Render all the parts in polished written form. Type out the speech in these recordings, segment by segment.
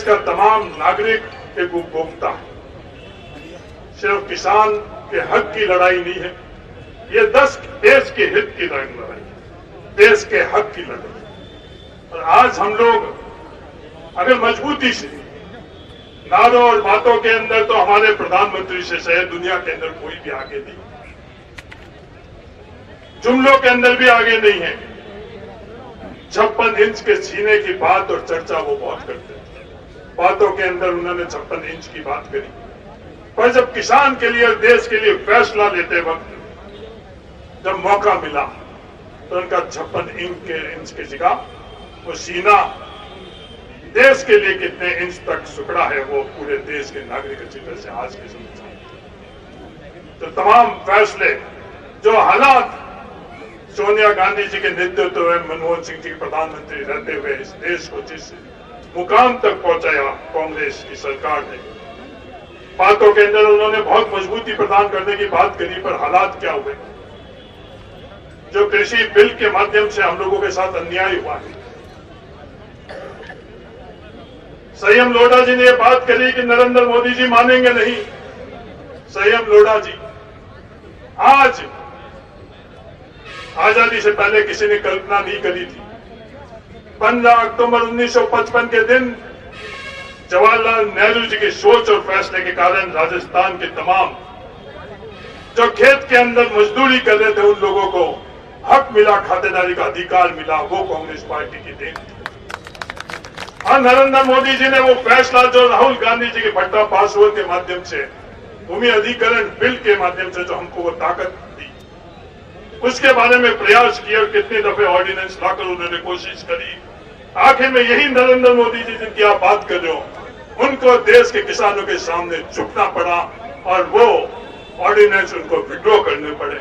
का तमाम नागरिक एक उपभोक्ता है। सिर्फ किसान के हक की लड़ाई नहीं है, ये देश के हित की लड़ाई है, देश के हक की लड़ाई है। और आज हम लोग अगर मजबूती से नारों और बातों के अंदर तो हमारे प्रधानमंत्री से शायद दुनिया के अंदर कोई भी आगे नहीं, जुमलों के अंदर भी आगे नहीं है। 56 इंच के सीने की बात और चर्चा वो बहुत करते हैं, बातों के अंदर उन्होंने 56 इंच की बात करी, पर जब किसान के लिए और देश के लिए फैसला लेते वक्त जब मौका मिला तो उनका 56 इंच की जगह वो सीना देश के लिए कितने इंच तक सुखड़ा है वो पूरे देश के नागरिक अच्छी तरह से आज की समझ। तो तमाम फैसले जो हालात सोनिया गांधी जी के नेतृत्व में मनमोहन सिंह जी के प्रधानमंत्री रहते हुए इस देश को जिस मुकाम तक पहुंचाया कांग्रेस की सरकार ने, बातों के अंदर उन्होंने बहुत मजबूती प्रदान करने की बात करी, पर हालात क्या हुए? जो कृषि बिल के माध्यम से हम लोगों के साथ अन्याय हुआ है, संयम लोढ़ा जी ने यह बात करी कि नरेंद्र मोदी जी मानेंगे नहीं। संयम लोढ़ा जी आज आजादी से पहले किसी ने कल्पना नहीं करी थी। 15 अक्टूबर 1955 के दिन जवाहरलाल नेहरू जी की सोच और फैसले के कारण राजस्थान के तमाम जो खेत के अंदर मजदूरी कर रहे थे उन लोगों को हक मिला, खातेदारी का अधिकार मिला, वो कांग्रेस पार्टी की देन थी। और नरेंद्र मोदी जी ने वो फैसला जो राहुल गांधी जी के भट्टा पासवान के माध्यम से भूमि अधिग्रहण बिल के माध्यम से जो हमको वो ताकत दी, उसके बारे में प्रयास किया, कितने दफे ऑर्डिनेंस लाकर उन्होंने कोशिश करी। आखिर में यही नरेंद्र मोदी जी जिनकी आप बात कर रहे हो, उनको देश के किसानों के सामने झुकना पड़ा और वो ऑर्डिनेंस उनको विड्रॉ करने पड़े।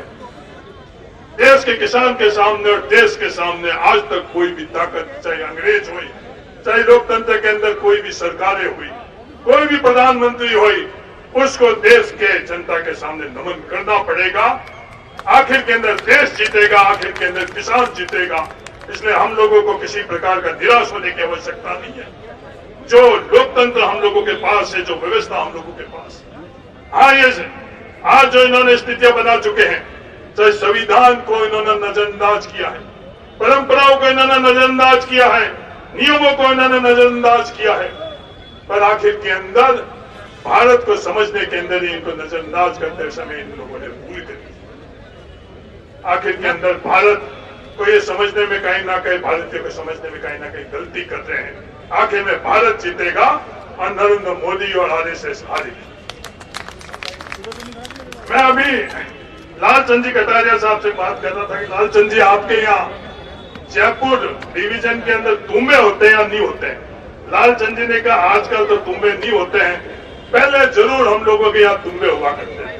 देश के किसान के सामने और देश के सामने आज तक कोई भी ताकत, चाहे अंग्रेज हुई, चाहे लोकतंत्र के अंदर कोई भी सरकारें हुई, कोई भी प्रधानमंत्री हुई, उसको देश के जनता के सामने नमन करना पड़ेगा। आखिर के अंदर देश जीतेगा, आखिर के अंदर किसान जीतेगा। इसलिए हम लोगों को किसी प्रकार का निराश होने की आवश्यकता नहीं है। जो लोकतंत्र हम लोगों के पास है, जो व्यवस्था हम लोगों के पास है, हाँ ये आज जो इन्होंने स्थितियां बना चुके हैं, चाहे संविधान को इन्होंने नजरअंदाज किया है, परंपराओं को इन्होंने नजरअंदाज किया है, नियमों को इन्होंने नजरअंदाज किया है, पर आखिर के अंदर भारत को समझने के अंदर ही इनको नजरअंदाज करते समय इन लोगों ने भूल कर दी। आखिर के अंदर भारत को ये समझने में कहीं ना कहीं, भारतीयों को समझने में कहीं ना कहीं गलती कर रहे हैं। आखिर में भारत जीतेगा और नरेंद्र मोदी और आरएसएस हारेगी। मैं अभी लालचंद जी कटारिया साहब से बात कर रहा था कि लालचंद जी, आपके यहाँ जयपुर डिवीजन के अंदर तुम्बे होते हैं या नहीं होते हैं? लालचंद जी ने कहा आजकल तो तुम्बे नहीं होते हैं, पहले जरूर हम लोगों के यहाँ तुम्बे हुआ करते हैं।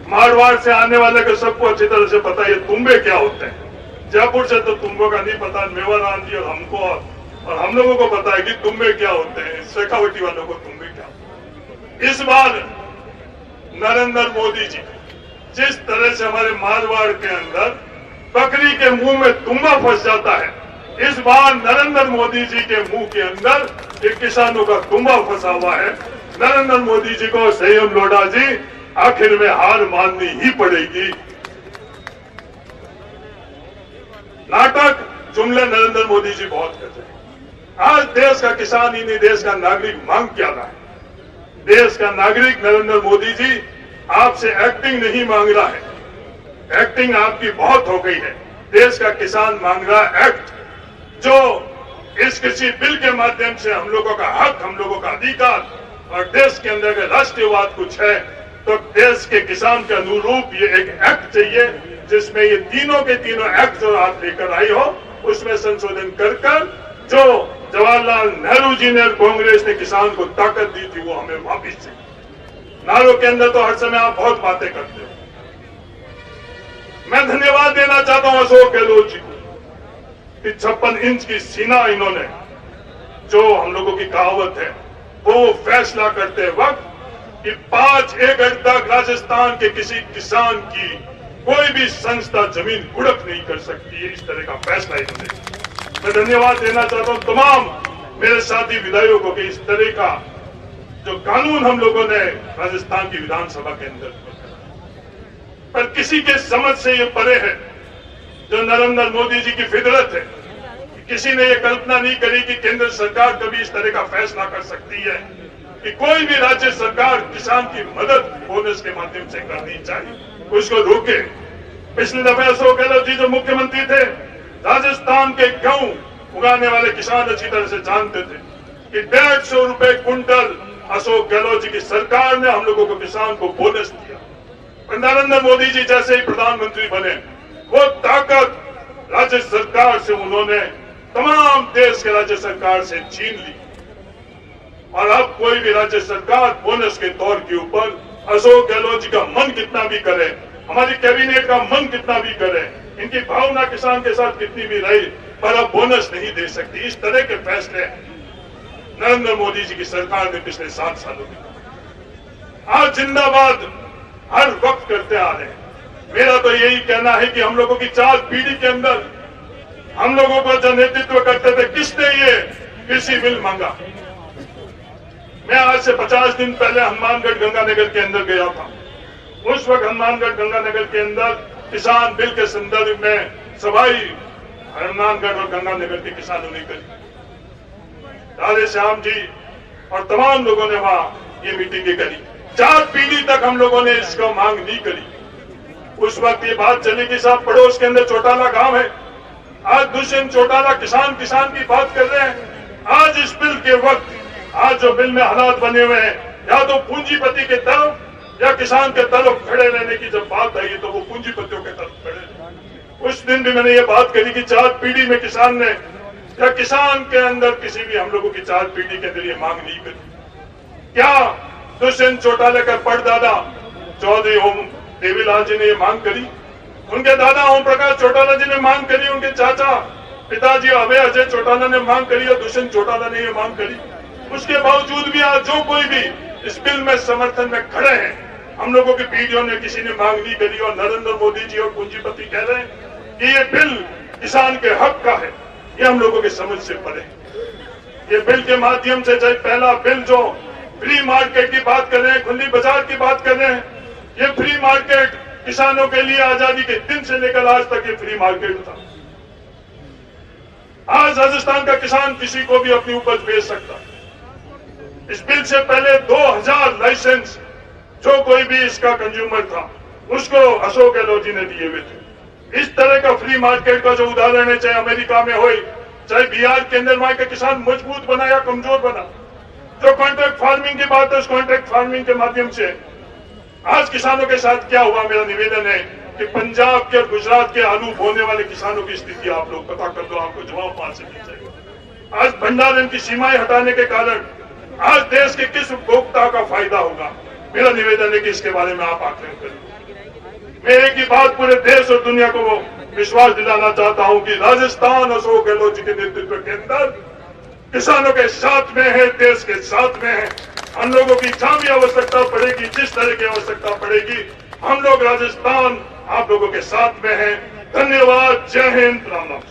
मारवाड़ से आने वाले को सबको अच्छी तरह से पता है ये तुम्बे क्या होते हैं। जयपुर से तो तुम्बों का नहीं पता, मेवाराम जी और हमको और हम लोगों को पता है कि तुम्बे क्या होते हैं, शेखावटी वालों को तुम्बे क्या। इस बार नरेंद्र मोदी जी जिस तरह से हमारे मारवाड़ के अंदर बकरी के मुंह में तुम्बा फंस जाता है, इस बार नरेंद्र मोदी जी के मुंह के अंदर एक किसानों का तुम्बा फंसा हुआ है। नरेंद्र मोदी जी को, संयम लोढ़ा जी, आखिर में हार माननी ही पड़ेगी। नाटक जुमले नरेंद्र मोदी जी बहुत करते हैं। आज देश का किसान ही नहीं, देश का नागरिक मांग क्या रहा है? देश का नागरिक नरेंद्र मोदी जी आपसे एक्टिंग नहीं मांग रहा है, एक्टिंग आपकी बहुत हो गई है। देश का किसान मांग रहा है एक्ट, जो इस कृषि बिल के माध्यम से हम लोगों का हक, हम लोगों का अधिकार और देश के अंदर का राष्ट्रीयवाद कुछ है, तो देश के किसान के अनुरूप ये एक एक्ट चाहिए जिसमें ये तीनों के तीनों एक्ट जो आप लेकर आई हो उसमें संशोधन कर जो जवाहरलाल नेहरू जी ने, कांग्रेस ने किसान को ताकत दी थी, वो हमें वापिस चाहिए। नारों के अंदर तो हर समय आप बहुत बातें करते हो। मैं धन्यवाद देना चाहता हूं अशोक गहलोत जी को कि 56 इंच की सीना इन्होंने, जो हम लोगों की कहावत है, वो फैसला करते वक्त कि 5 एकड़ तक राजस्थान के किसी किसान की कोई भी संस्था जमीन गुड़क नहीं कर सकती है, इस तरह का फैसला इन्होंने। मैं धन्यवाद देना चाहता हूं तमाम मेरे साथी विधायकों को कि इस तरह का जो कानून हम लोगों ने राजस्थान की विधानसभा के अंदर पर किसी के समझ से ये परे है। जो नरेंद्र मोदी जी की फितरत है, किसी ने ये कल्पना नहीं करी कि केंद्र सरकार कभी इस तरह का फैसला कर सकती है कि कोई भी राज्य सरकार किसान की मदद बोनस के माध्यम से करनी चाहिए, उसको रोके। पिछले दफे अशोक गहलोत जी जो मुख्यमंत्री थे, राजस्थान के गेहूं उगाने वाले किसान अच्छी तरह से जानते थे कि 150 रुपए क्विंटल अशोक गहलोत जी की सरकार ने हम लोगों को किसान को बोनस दिया। नरेंद्र मोदी जी जैसे ही प्रधानमंत्री बने, वो ताकत राज्य सरकार से उन्होंने तमाम देश के राज्य सरकार से छीन ली और अब कोई भी राज्य सरकार बोनस के तौर के ऊपर अशोक गहलोत जी का मन कितना भी करे, हमारी कैबिनेट का मन कितना भी करे, इनकी भावना किसान के साथ कितनी भी रही, पर अब बोनस नहीं दे सकती। इस तरह के फैसले नरेंद्र मोदी जी की सरकार ने पिछले 7 सालों में आज जिंदाबाद हर वक्त करते आ रहे हैं। मेरा तो यही कहना है कि हम लोगों की 4 पीढ़ी के अंदर हम लोगों को जो नेतृत्व करते थे, किसने ये कृषि बिल मांगा? मैं आज से 50 दिन पहले हनुमानगढ़ गंगानगर के अंदर गया था। उस वक्त हनुमानगढ़ गंगानगर के अंदर किसान बिल के संदर्भ में सभाई हनुमानगढ़ और गंगानगर के किसानों ने करी। राधे श्याम जी और तमाम लोगों ने वहां ये मीटिंगें करी। 4 पीढ़ी तक हम लोगों ने इसका मांग नहीं करी। उस वक्त ये बात चली कि साहब पड़ोस के अंदर चौटाला गांव है, आज दुष्यंत चौटाला किसान की बात कर रहे हैं। आज इस बिल के वक्त, आज जो बिल में हालात बने हुए हैं, या तो पूंजीपति के तरफ या किसान के तरफ खड़े रहने की जब बात आई तो वो पूंजीपतियों के तरफ खड़े। उस दिन भी मैंने ये बात करी कि 4 पीढ़ी में किसान ने या किसान के अंदर किसी भी हम लोगों की 4 पीढ़ी के अंदर ये मांग नहीं करी। क्या दुष्यंत चौटाला का परदादा चौधरी ओम देवीलाल जी ने ये मांग करी? उनके दादा ओम प्रकाश चौटाला जी ने मांग करी? उनके चाचा पिताजी अभय अजय चौटाला ने मांग करी और दुष्यंत चौटाला ने ये मांग करी? उसके बावजूद भी आज जो कोई भी इस बिल में समर्थन में खड़े हैं, हम लोगों की पीढ़ियों ने किसी ने मांग नहीं करी और नरेंद्र मोदी जी और पूंजीपति कह रहे हैं कि ये बिल किसान के हक का है। ये हम लोगों की समझ से परे। ये बिल के माध्यम से चाहे पहला बिल जो फ्री मार्केट की बात कर रहे हैं, खुली बाजार की बात कर रहे हैं, ये फ्री मार्केट किसानों के लिए आजादी के दिन से लेकर आज तक ये फ्री मार्केट था। आज राजस्थान का किसान किसी को भी अपनी उपज बेच सकता। इस बिल से पहले 2000 लाइसेंस जो कोई भी इसका कंज्यूमर था उसको अशोक गहलोत जी ने दिए हुए थे। इस तरह का फ्री मार्केट का जो उदाहरण है, चाहे अमेरिका में हो, चाहे बिहार के अंदर, वहां के किसान मजबूत बना या कमजोर बना। जो कॉन्ट्रैक्ट फार्मिंग की बात है, उस कॉन्ट्रैक्ट फार्मिंग के माध्यम से आज किसानों के साथ क्या हुआ? मेरा निवेदन है कि पंजाब के और गुजरात के आलू बोने वाले किसानों की स्थिति आप लोग पता कर दो, आपको जवाब वहां से मिल जाएगा। आज भंडारण की सीमाएं हटाने के कारण आज देश के किस उपभोक्ता का फायदा होगा? मेरा निवेदन है कि इसके बारे में आप आकलन करें। मैं एक ही बात पूरे देश और दुनिया को विश्वास दिलाना चाहता हूं कि राजस्थान अशोक गहलोत जी के नेतृत्व के अंदर किसानों के साथ में है, देश के साथ में है। हम लोगों की जहां भी आवश्यकता पड़ेगी, जिस तरह की आवश्यकता पड़ेगी, हम लोग राजस्थान आप लोगों के साथ में हैं। धन्यवाद। जय हिंद। राम राम।